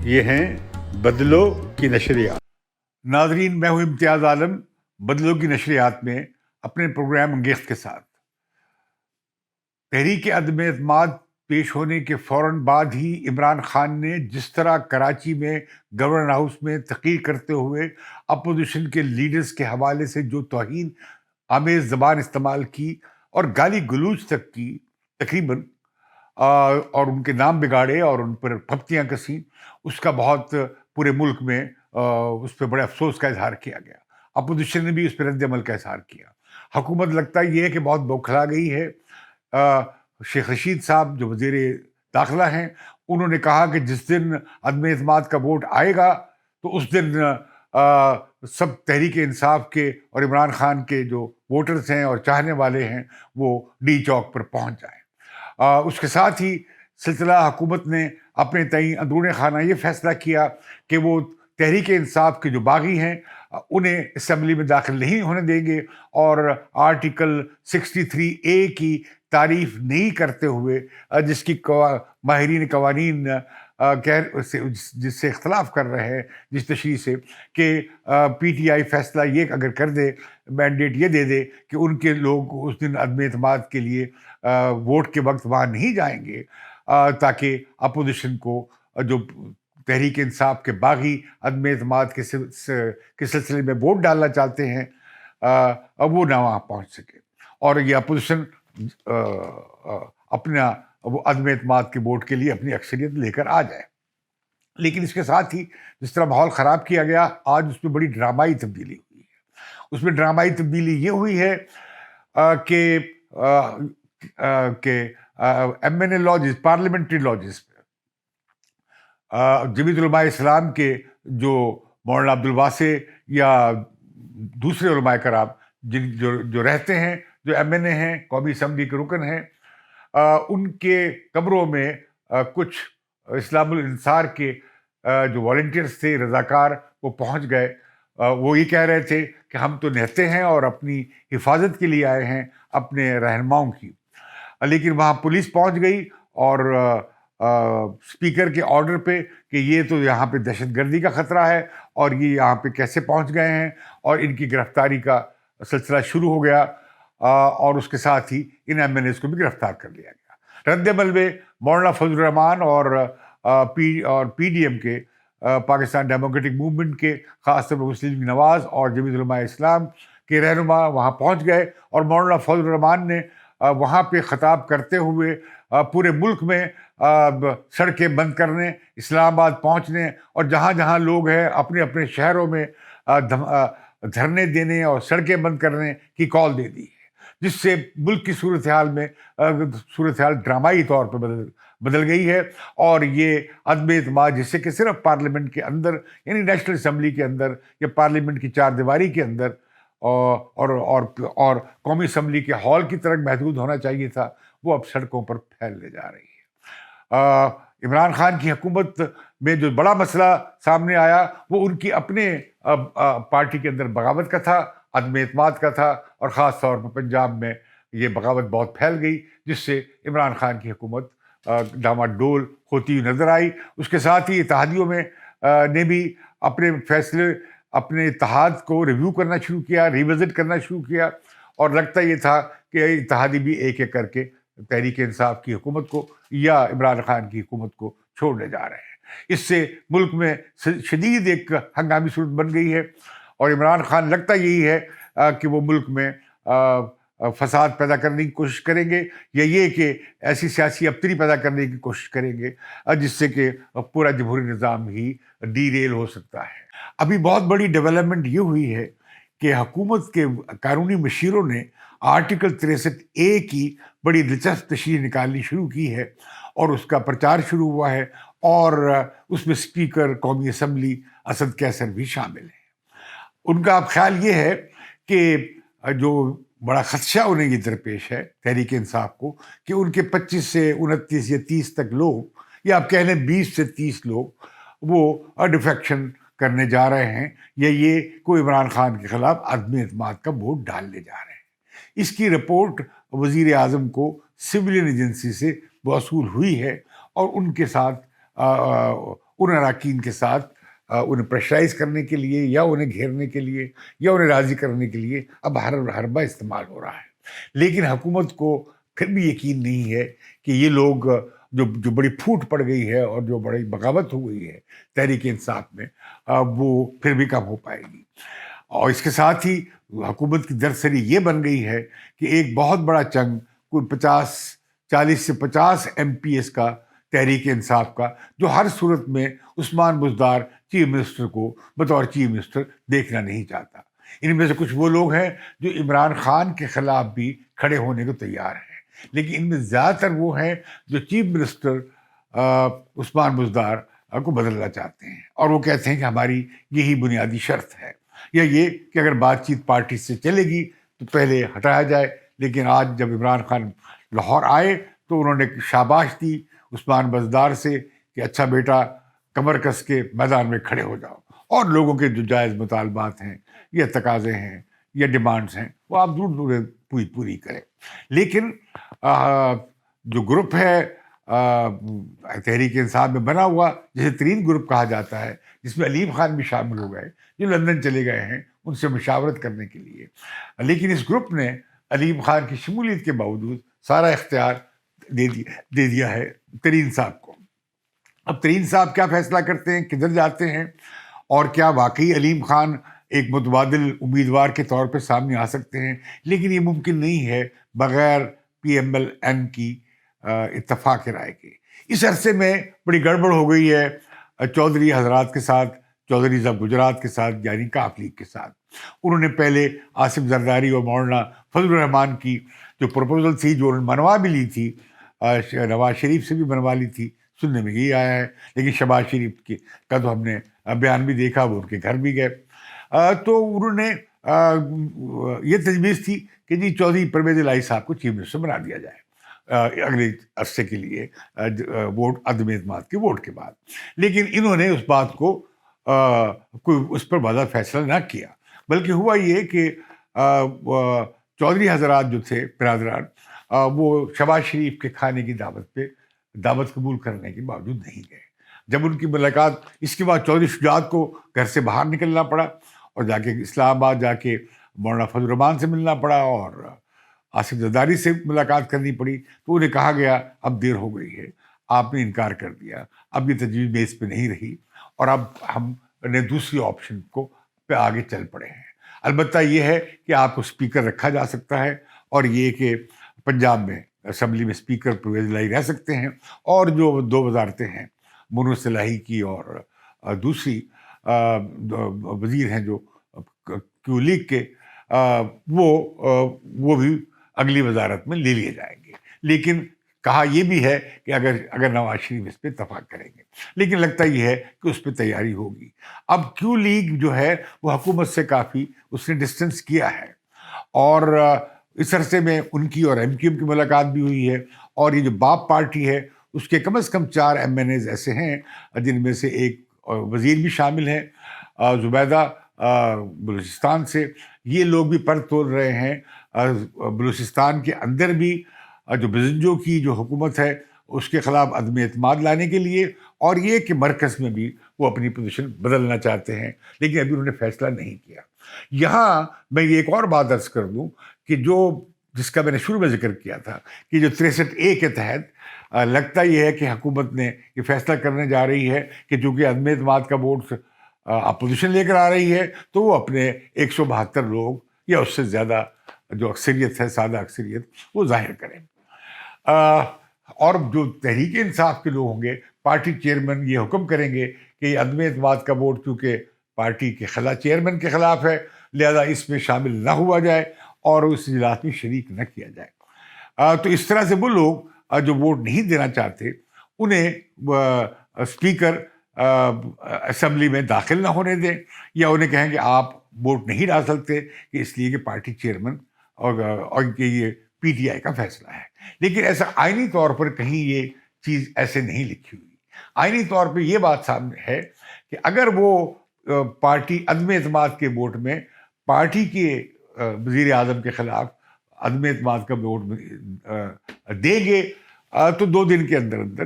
یہ ہیں بدلو کی نشریات۔ ناظرین، میں ہوں امتیاز عالم، بدلو کی نشریات میں اپنے پروگرام انگیخت کے ساتھ۔ تحریک عدم اعتماد پیش ہونے کے فوراً بعد ہی عمران خان نے جس طرح کراچی میں گورنر ہاؤس میں تقریر کرتے ہوئے اپوزیشن کے لیڈرز کے حوالے سے جو توہین آمیز زبان استعمال کی اور گالی گلوچ تک کی تقریباً، اور ان کے نام بگاڑے اور ان پر پھپتیاں کسیں، اس کا بہت پورے ملک میں اس پہ بڑے افسوس کا اظہار کیا گیا۔ اپوزیشن نے بھی اس پہ رد عمل کا اظہار کیا۔ حکومت لگتا یہ ہے کہ بہت بوکھلا گئی ہے۔ شیخ رشید صاحب جو وزیر داخلہ ہیں، انہوں نے کہا کہ جس دن عدم اعتماد کا ووٹ آئے گا تو اس دن سب تحریک انصاف کے اور عمران خان کے جو ووٹرز ہیں اور چاہنے والے ہیں وہ ڈی چوک پر پہنچ جائیں۔ اس کے ساتھ ہی سلسلہ حکومت نے اپنے تئیں اندرون خانہ یہ فیصلہ کیا کہ وہ تحریک انصاف کے جو باغی ہیں انہیں اسمبلی میں داخل نہیں ہونے دیں گے، اور آرٹیکل 63A کی تعریف نہیں کرتے ہوئے، جس کی ماہرین قوانین جس سے اختلاف کر رہے ہیں، جس تشریح سے کہ پی ٹی آئی فیصلہ یہ اگر کر دے، مینڈیٹ یہ دے دے کہ ان کے لوگ اس دن عدم اعتماد کے لیے ووٹ کے وقت وہاں نہیں جائیں گے، تاکہ اپوزیشن کو جو تحریک انصاف کے باغی عدم اعتماد کے سلسلے میں ووٹ ڈالنا چاہتے ہیں وہ نہ وہاں پہنچ سکے، اور یہ اپوزیشن اپنا وہ عدم اعتماد کے ووٹ کے لیے اپنی اکثریت لے کر آ جائے۔ لیکن اس کے ساتھ ہی جس طرح ماحول خراب کیا گیا، آج اس میں بڑی ڈرامائی تبدیلی ہوئی ہے۔ اس میں ڈرامائی تبدیلی یہ ہوئی ہے کہ ایم این اے لاجز، پارلیمنٹری لاجز پہ جمیعت علماء اسلام کے جو مولانا عبدالواسع یا دوسرے علماء کرام جو رہتے ہیں، جو ایم این اے ہیں، قومی اسمبلی کے رکن ہیں، ان کے کمروں میں کچھ اسلام الانصار کے جو والنٹیئرس تھے، رضاکار، وہ پہنچ گئے۔ وہ یہ کہہ رہے تھے کہ ہم تو نہتے ہیں اور اپنی حفاظت کے لیے آئے ہیں اپنے رہنماؤں کی، لیکن وہاں پولیس پہنچ گئی اور اسپیکر کے آرڈر پہ کہ یہ تو یہاں پہ دہشت گردی کا خطرہ ہے اور یہ یہاں پہ کیسے پہنچ گئے ہیں، اور ان کی گرفتاری کا سلسلہ شروع ہو گیا، اور اس کے ساتھ ہی ان ایم این ایز کو بھی گرفتار کر لیا گیا۔ رد عمل میں مولانا فضل الرحمان اور پی ڈی ایم کے، پاکستان ڈیموکریٹک موومنٹ کے، خاص طور پر مسلم لیگ نواز اور جمیعت علماء اسلام کے رہنما وہاں پہنچ گئے، اور مولانا فضل الرحمان نے وہاں پہ خطاب کرتے ہوئے پورے ملک میں سڑکیں بند کرنے، اسلام آباد پہنچنے، اور جہاں جہاں لوگ ہیں اپنے اپنے شہروں میں دھرنے دینے اور سڑکیں بند کرنے کی کال دے دی ہے، جس سے ملک کی صورتحال ڈرامائی طور پہ بدل گئی ہے۔ اور یہ عدم اعتماد جسے کہ صرف پارلیمنٹ کے اندر، یعنی نیشنل اسمبلی کے اندر یا پارلیمنٹ کی چار دیواری کے اندر اور قومی اسمبلی کے ہال کی طرح محدود ہونا چاہیے تھا، وہ اب سڑکوں پر پھیلنے جا رہی ہے۔ عمران خان کی حکومت میں جو بڑا مسئلہ سامنے آیا وہ ان کی اپنے پارٹی کے اندر بغاوت کا تھا، عدم اعتماد کا تھا، اور خاص طور پر پنجاب میں یہ بغاوت بہت پھیل گئی، جس سے عمران خان کی حکومت ڈاما ڈول ہوتی ہوئی نظر آئی۔ اس کے ساتھ ہی اتحادیوں میں نے بھی اپنے فیصلے، اپنے اتحاد کو ریویو کرنا شروع کیا، ریوزٹ کرنا شروع کیا، اور لگتا یہ تھا کہ اتحادی بھی ایک ایک کر کے تحریک انصاف کی حکومت کو یا عمران خان کی حکومت کو چھوڑنے جا رہے ہیں۔ اس سے ملک میں شدید ایک ہنگامی صورت بن گئی ہے، اور عمران خان لگتا یہی ہے کہ وہ ملک میں فساد پیدا کرنے کی کوشش کریں گے، یا یہ کہ ایسی سیاسی ابتری پیدا کرنے کی کوشش کریں گے جس سے کہ پورا جمہوری نظام ہی ڈی ریل ہو سکتا ہے۔ ابھی بہت بڑی ڈیولپمنٹ یہ ہوئی ہے کہ حکومت کے قانونی مشیروں نے آرٹیکل 63A کی بڑی دلچسپ تشریح نکالنی شروع کی ہے، اور اس کا پرچار شروع ہوا ہے، اور اس میں اسپیکر قومی اسمبلی اسد کیسر بھی شامل ہیں۔ ان کا اب خیال یہ ہے کہ جو بڑا خدشہ انہیں یہ درپیش ہے تحریک انصاف کو، کہ ان کے 25 سے 29 یا 30 تک لوگ، یا آپ کہہ لیں 20 سے 30 لوگ، وہ ڈیفیکشن کرنے جا رہے ہیں، یا یہ کوئی عمران خان کے خلاف عدم اعتماد کا ووٹ ڈالنے جا رہے ہیں۔ اس کی رپورٹ وزیر اعظم کو سویلین ایجنسی سے موصول ہوئی ہے، اور ان کے ساتھ ان اراکین کے ساتھ انہیں پریشرائز کرنے کے لیے یا انہیں گھیرنے کے لیے یا انہیں راضی کرنے کے لیے اب ہر حربہ استعمال ہو رہا ہے. لیکن حکومت کو پھر بھی یقین نہیں ہے کہ یہ لوگ جو بڑی پھوٹ پڑ گئی ہے اور جو بڑی بغاوت ہو گئی ہے تحریک انصاف میں وہ پھر بھی کم ہو پائے گی. اور اس کے ساتھ ہی حکومت کی درسری یہ بن گئی ہے کہ ایک بہت بڑا چنگ کوئی 40 سے 50 MPs کا تحریک انصاف کا جو ہر صورت میں عثمان بزدار چیف منسٹر کو بطور چیف منسٹر دیکھنا نہیں چاہتا. ان میں سے کچھ وہ لوگ ہیں جو عمران خان کے خلاف بھی کھڑے ہونے کو تیار ہیں، لیکن ان میں زیادہ تر وہ ہیں جو چیف منسٹر عثمان بزدار کو بدلنا چاہتے ہیں، اور وہ کہتے ہیں کہ ہماری یہی بنیادی شرط ہے، یا یہ کہ اگر بات چیت پارٹی سے چلے گی تو پہلے ہٹایا جائے. لیکن آج جب عمران خان لاہور آئے تو انہوں نے شاباش دی عثمان بزدار سے کہ اچھا بیٹا کمر کس کے میدان میں کھڑے ہو جاؤ، اور لوگوں کے جو جائز مطالبات ہیں یا تقاضے ہیں یا ڈیمانڈز ہیں وہ آپ ضرور پوری کریں. لیکن جو گروپ ہے تحریک انصاف میں بنا ہوا، جسے ترین گروپ کہا جاتا ہے، جس میں علیم خان بھی شامل ہو گئے جو لندن چلے گئے ہیں ان سے مشاورت کرنے کے لیے، لیکن اس گروپ نے علیم خان کی شمولیت کے باوجود سارا اختیار دے دیا ہے ترین صاحب کو. اب ترین صاحب کیا فیصلہ کرتے ہیں، کدھر جاتے ہیں، اور کیا واقعی علیم خان ایک متبادل امیدوار کے طور پہ سامنے آ سکتے ہیں؟ لیکن یہ ممکن نہیں ہے بغیر PMLN کی اتفاق رائے کے. اس عرصے میں بڑی گڑبڑ ہو گئی ہے چودھری حضرات کے ساتھ، چودھری ضب گجرات کے ساتھ، یعنی کاف لیگ کے ساتھ. انہوں نے پہلے آصف زرداری اور مولانا فضل الرحمان کی جو پروپوزل تھی، جو انہوں نے منوا بھی لی تھی، نواز شریف سے بھی منوا لی تھی، سننے میں یہی آیا ہے. لیکن شہباز شریف کا تو ہم نے بیان بھی دیکھا، وہ ان کے گھر بھی گئے. تو انہوں نے یہ تجویز تھی کہ جی چودھری پرویز الہی صاحب کو چیف منسٹر بنا دیا جائے اگلے عرصے کے لیے، ووٹ عدم اعتماد کے ووٹ کے بعد. لیکن انہوں نے اس بات کو کوئی اس پر بعد فیصلہ نہ کیا، بلکہ ہوا یہ کہ چودھری حضرات جو تھے برادران، وہ شہباز شریف کے کھانے کی دعوت قبول کرنے کے باوجود نہیں گئے. جب ان کی ملاقات، اس کے بعد چودھری شجاعت کو گھر سے باہر نکلنا پڑا اور جا کے اسلام آباد جا کے مولانا فضل الرحمان سے ملنا پڑا اور آصف زرداری سے ملاقات کرنی پڑی. تو انہیں کہا گیا اب دیر ہو گئی ہے، آپ نے انکار کر دیا، اب یہ تجویز بیس پہ نہیں رہی، اور اب ہم نے دوسری آپشن کو پہ آگے چل پڑے ہیں. البتہ یہ ہے کہ آپ کو اسپیکر رکھا جا سکتا ہے، اور یہ کہ پنجاب میں اسمبلی میں اسپیکر پرویز الہی رہ سکتے ہیں، اور جو 2 وزارتیں ہیں منو صلاحی کی اور دوسری وزیر ہیں جو کیو لیگ کے، وہ بھی اگلی وزارت میں لے لیے جائیں گے. لیکن کہا یہ بھی ہے کہ اگر نواز شریف اس پہ اتفاق کریں گے، لیکن لگتا یہ ہے کہ اس پہ تیاری ہوگی. اب کیو لیگ جو ہے وہ حکومت سے کافی اس نے ڈسٹنس کیا ہے، اور اس عرصے میں ان کی اور MQM کی ملاقات بھی ہوئی ہے. اور یہ جو باپ پارٹی ہے اس کے کم از کم 4 MNAs ایسے ہیں جن میں سے ایک وزیر بھی شامل ہیں، زبیدہ بلوچستان سے. یہ لوگ بھی پر تول رہے ہیں بلوچستان کے اندر بھی جو بزنجو کی جو حکومت ہے اس کے خلاف عدم اعتماد لانے کے لیے، اور یہ کہ مرکز میں بھی وہ اپنی پوزیشن بدلنا چاہتے ہیں، لیکن ابھی انہوں نے فیصلہ نہیں کیا. یہاں میں یہ ایک اور بات عرض کر دوں کہ جس کا میں نے شروع میں ذکر کیا تھا کہ جو 63A کے تحت لگتا یہ ہے کہ حکومت نے یہ فیصلہ کرنے جا رہی ہے کہ چونکہ عدم اعتماد کا ووٹ اپوزیشن لے کر آ رہی ہے تو وہ اپنے 172 لوگ یا اس سے زیادہ جو اکثریت ہے، سادہ اکثریت، وہ ظاہر کریں. اور جو تحریک انصاف کے لوگ ہوں گے، پارٹی چیئرمین یہ حکم کریں گے کہ یہ عدم اعتماد کا ووٹ چونکہ پارٹی کے چیئرمین کے خلاف ہے، لہذا اس میں شامل نہ ہوا جائے اور اس اجلاس میں شریک نہ کیا جائے. تو اس طرح سے وہ لوگ جو ووٹ نہیں دینا چاہتے انہیں اسپیکر اسمبلی میں داخل نہ ہونے دیں، یا انہیں کہیں کہ آپ ووٹ نہیں ڈال سکتے کہ اس لیے کہ پارٹی چیئرمین اور کہ یہ PTI کا فیصلہ ہے. لیکن ایسا آئینی طور پر کہیں یہ چیز ایسے نہیں لکھی ہوئی. آئینی طور پہ یہ بات سامنے ہے کہ اگر وہ پارٹی عدم اعتماد کے ووٹ میں پارٹی کے وزیر اعظم کے خلاف عدم اعتماد کا ووٹ دیں گے تو 2 دن کے اندر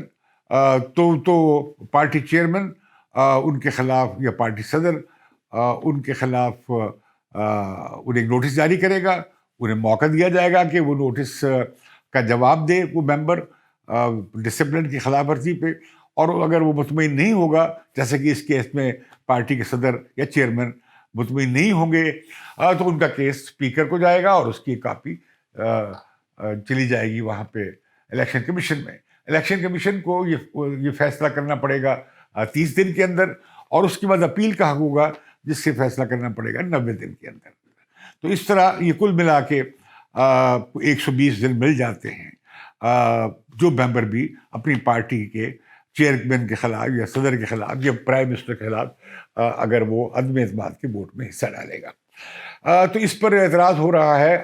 تو پارٹی چیئرمین ان کے خلاف یا پارٹی صدر ان کے خلاف انہیں ایک نوٹس جاری کرے گا، انہیں موقع دیا جائے گا کہ وہ نوٹس کا جواب دے وہ ممبر ڈسپلن کی خلاف ورزی پہ، اور اگر وہ مطمئن نہیں ہوگا، جیسے کہ اس کیس میں پارٹی کے صدر یا چیئرمین مطمئن نہیں ہوں گے، تو ان کا کیس اسپیکر کو جائے گا اور اس کی کاپی چلی جائے گی وہاں پہ الیکشن کمیشن میں۔ الیکشن کمیشن کو یہ فیصلہ کرنا پڑے گا 30 دن کے اندر، اور اس کے بعد اپیل کا حق ہوگا جس سے فیصلہ کرنا پڑے گا 90 دن کے اندر۔ تو اس طرح یہ کل ملا کے 120 دن مل جاتے ہیں جو ممبر بھی اپنی پارٹی کے چیئرمین کے خلاف یا صدر کے خلاف یا پرائم منسٹر کے خلاف اگر وہ عدم اعتماد کے ووٹ میں حصہ ڈالے گا۔ تو اس پر اعتراض ہو رہا ہے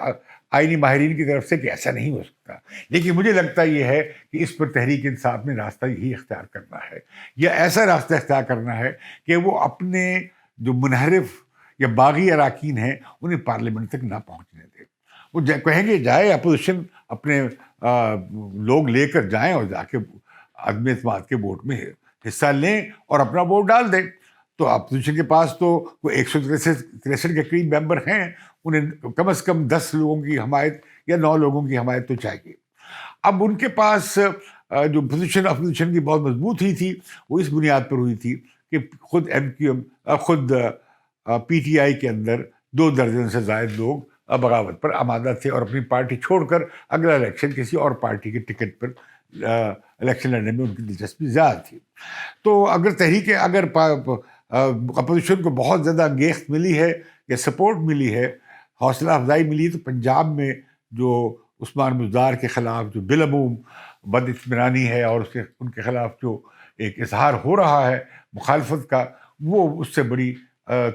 آئینی ماہرین کی طرف سے کہ ایسا نہیں ہو سکتا، لیکن مجھے لگتا یہ ہے کہ اس پر تحریک انصاف نے راستہ یہی اختیار کرنا ہے، یا ایسا راستہ اختیار کرنا ہے کہ وہ اپنے جو منحرف یا باغی اراکین ہیں انہیں پارلیمنٹ تک نہ پہنچنے دے۔ وہ کہیں گے جائے اپوزیشن اپنے لوگ لے کر جائیں اور جا کے عدم اعتماد کے ووٹ میں حصہ لیں اور اپنا ووٹ ڈال دیں۔ تو اپوزیشن کے پاس تو وہ 163 کے قریب ممبر ہیں، انہیں کم از کم 10 لوگوں کی حمایت یا 9 لوگوں کی حمایت تو چاہیے۔ اب ان کے پاس جو پوزیشن اپوزیشن کی بہت مضبوط ہی تھی، وہ اس بنیاد پر ہوئی تھی کہ خود خود پی ٹی آئی کے اندر 2 درجن سے زائد لوگ بغاوت پر آمادہ تھے اور اپنی پارٹی چھوڑ کر اگلا الیکشن کسی اور پارٹی کے ٹکٹ پر الیکشن لڑنے میں ان کی دلچسپی زیادہ تھی۔ تو اگر اپوزیشن کو بہت زیادہ انگیخت ملی ہے یا سپورٹ ملی ہے، حوصلہ افزائی ملی ہے، تو پنجاب میں جو عثمان بزدار کے خلاف جو بالعموم بد اطمینانی ہے اور ان کے خلاف جو ایک اظہار ہو رہا ہے مخالفت کا، وہ اس سے بڑی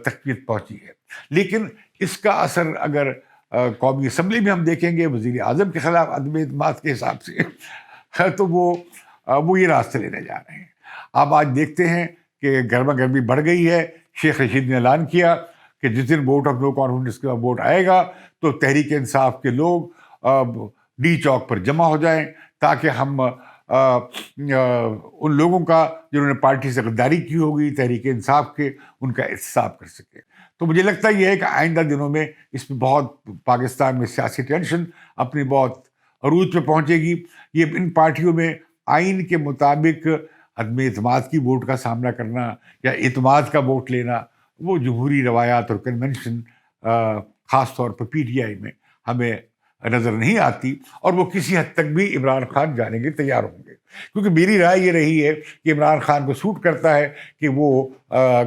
تقویت پہنچی ہے۔ لیکن اس کا اثر اگر قومی اسمبلی میں ہم دیکھیں گے وزیر اعظم کے خلاف عدم اعتماد کے حساب سے، تو وہ یہ راستے لینے جا رہے ہیں۔ اب آج دیکھتے ہیں کہ گرما گرمی بڑھ گئی ہے۔ شیخ رشید نے اعلان کیا کہ جس دن ووٹ آف نو کانفیڈنس کا ووٹ آئے گا تو تحریک انصاف کے لوگ ڈی چوک پر جمع ہو جائیں تاکہ ہم ان لوگوں کا جنہوں نے پارٹی سے غداری کی ہوگی تحریک انصاف کے، ان کا احتساب کر سکیں۔ تو مجھے لگتا یہ ہے کہ آئندہ دنوں میں اس میں بہت پاکستان میں سیاسی ٹینشن اپنی بہت عروج پہ پہنچے گی۔ یہ ان پارٹیوں میں آئین کے مطابق عدم اعتماد کی ووٹ کا سامنا کرنا یا اعتماد کا ووٹ لینا، وہ جمہوری روایات اور کنونشن خاص طور پر پی ٹی آئی میں ہمیں نظر نہیں آتی، اور وہ کسی حد تک بھی عمران خان جانے کے تیار ہوں گے، کیونکہ میری رائے یہ رہی ہے کہ عمران خان کو سوٹ کرتا ہے کہ وہ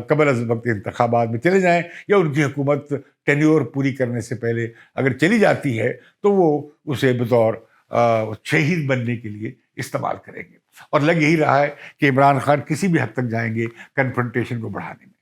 قبل از وقت انتخابات میں چلے جائیں، یا ان کی حکومت ٹینیور پوری کرنے سے پہلے اگر چلی جاتی ہے تو وہ اسے بطور شہید بننے کے لیے استعمال کریں گے۔ اور لگ یہی رہا ہے کہ عمران خان کسی بھی حد تک جائیں گے کنفرنٹیشن کو بڑھانے میں،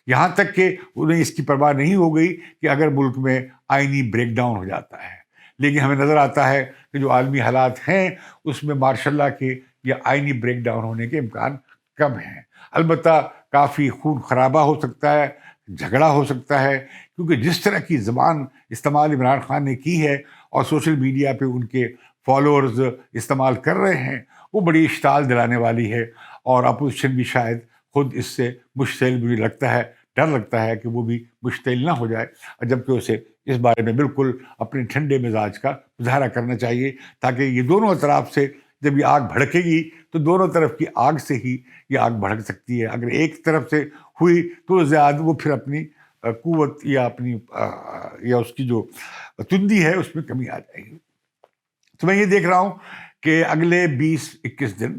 یہاں تک کہ انہیں اس کی پرواہ نہیں ہو گئی کہ اگر ملک میں آئینی بریک ڈاؤن ہو جاتا ہے۔ لیکن ہمیں نظر آتا ہے کہ جو عالمی حالات ہیں اس میں ماشاء اللہ کے یہ آئینی بریک ڈاؤن ہونے کے امکان کم ہیں۔ البتہ کافی خون خرابہ ہو سکتا ہے، جھگڑا ہو سکتا ہے، کیونکہ جس طرح کی زبان استعمال عمران خان نے کی ہے اور سوشل میڈیا پہ ان کے فالوورز استعمال کر رہے ہیں، وہ بڑی اشتعال دلانے والی ہے، اور اپوزیشن بھی شاید خود اس سے مشتعل، مجھے لگتا ہے ڈر لگتا ہے کہ وہ بھی مشتعل نہ ہو جائے، جبکہ اسے اس بارے میں بالکل اپنے ٹھنڈے مزاج کا مظاہرہ کرنا چاہیے، تاکہ یہ دونوں اطراف سے جب یہ آگ بھڑکے گی تو دونوں طرف کی آگ سے ہی یہ آگ بھڑک سکتی ہے۔ اگر ایک طرف سے ہوئی تو زیادہ وہ پھر اپنی قوت یا اپنی یا اس کی جو تندی ہے اس میں کمی آ جائے گی۔ تو میں یہ دیکھ رہا ہوں کہ اگلے 20-21 دن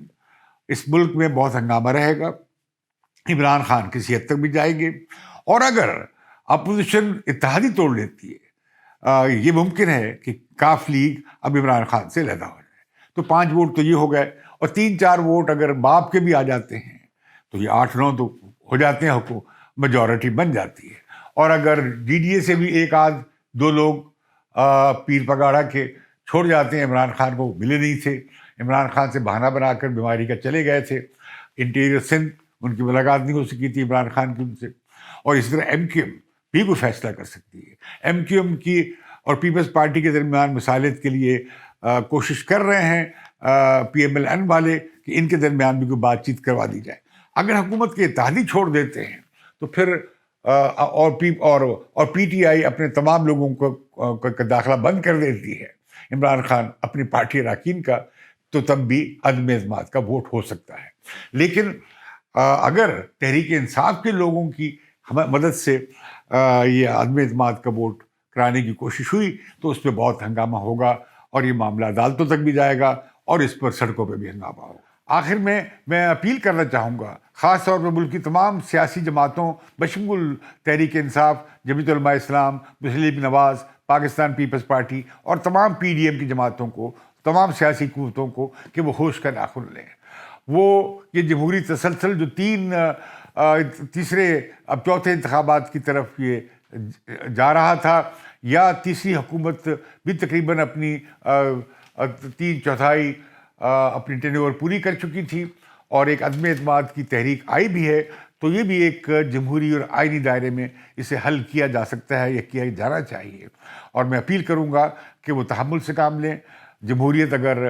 اس ملک میں بہت ہنگامہ رہے گا۔ عمران خان کسی حد تک بھی جائیں گے، اور اگر اپوزیشن اتحادی توڑ لیتی ہے، یہ ممکن ہے کہ کاف لیگ اب عمران خان سے علیحدہ ہو جائے، تو 5 ووٹ تو یہ ہو گئے، اور 3-4 ووٹ اگر باپ کے بھی آ جاتے ہیں تو یہ 8-9 تو ہو جاتے ہیں، میجورٹی بن جاتی ہے۔ اور اگر ڈی ڈی اے سے بھی 1-2 لوگ پیر پگاڑا کے چھوڑ جاتے ہیں، عمران خان کو ملے نہیں تھے، عمران خان سے بہانہ بنا کر بیماری کا چلے گئے تھے، انٹیریئر سندھ ان کی ملاقات نہیں ہو سکی تھی عمران خان کی ان سے، اور اس طرح ایم کیو ایم بھی کوئی فیصلہ کر سکتی ہے۔ ایم کیو ایم کی اور پیپلز پارٹی کے درمیان مصالحت کے لیے کوشش کر رہے ہیں پی ایم ایل این والے کہ ان کے درمیان بھی کوئی بات چیت کروا دی جائے۔ اگر حکومت کے اتحادی چھوڑ دیتے ہیں تو پھر اور پی ٹی آئی اپنے تمام لوگوں کا داخلہ بند کر دیتی ہے، عمران خان اپنی پارٹی اراکین کا، تو تب بھی عدم اعتماد کا ووٹ ہو سکتا ہے۔ لیکن اگر تحریک انصاف کے لوگوں کی مدد سے یہ عدم اعتماد کا ووٹ کرانے کی کوشش ہوئی تو اس پہ بہت ہنگامہ ہوگا اور یہ معاملہ عدالتوں تک بھی جائے گا اور اس پر سڑکوں پہ بھی ہنگامہ ہوگا۔ آخر میں اپیل کرنا چاہوں گا خاص طور پر ملک کی تمام سیاسی جماعتوں بشمول تحریک انصاف، جمعیت علماء اسلام، مسلم لیگ نواز، پاکستان پیپلز پارٹی اور تمام پی ڈی ایم کی جماعتوں کو، تمام سیاسی قوتوں کو کہ وہ ہوش کا ناخن لیں۔ وہ یہ جمہوری تسلسل جو تیسرے اب چوتھے انتخابات کی طرف یہ جا رہا تھا، یا تیسری حکومت بھی تقریباً اپنی 3/4 اپنی ٹینیور پوری کر چکی تھی اور ایک عدم اعتماد کی تحریک آئی بھی ہے، تو یہ بھی ایک جمہوری اور آئینی دائرے میں اسے حل کیا جا سکتا ہے یا کیا جانا چاہیے۔ اور میں اپیل کروں گا کہ وہ تحمل سے کام لیں۔ جمہوریت اگر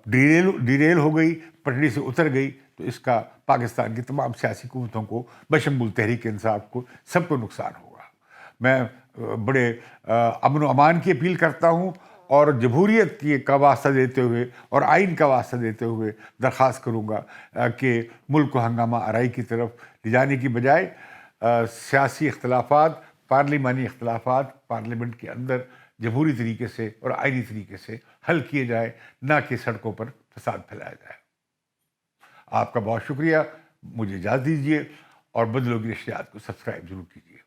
ڈیریل ہو گئی، پٹڑی سے اتر گئی، تو اس کا پاکستان کی تمام سیاسی قوتوں کو بشمول تحریک انصاف کو سب کو نقصان ہوگا۔ میں بڑے امن و امان کی اپیل کرتا ہوں اور جمہوریت کا واسطہ دیتے ہوئے اور آئین کا واسطہ دیتے ہوئے درخواست کروں گا کہ ملک کو ہنگامہ آرائی کی طرف لے جانے کی بجائے سیاسی اختلافات، پارلیمانی اختلافات پارلیمنٹ کے اندر جمہوری طریقے سے اور آئینی طریقے سے حل کیے جائے، نہ کہ سڑکوں پر فساد پھیلایا جائے۔ آپ کا بہت شکریہ، مجھے اجازت دیجیے اور بدلوں کی نشریات کو سبسکرائب ضرور کیجیے۔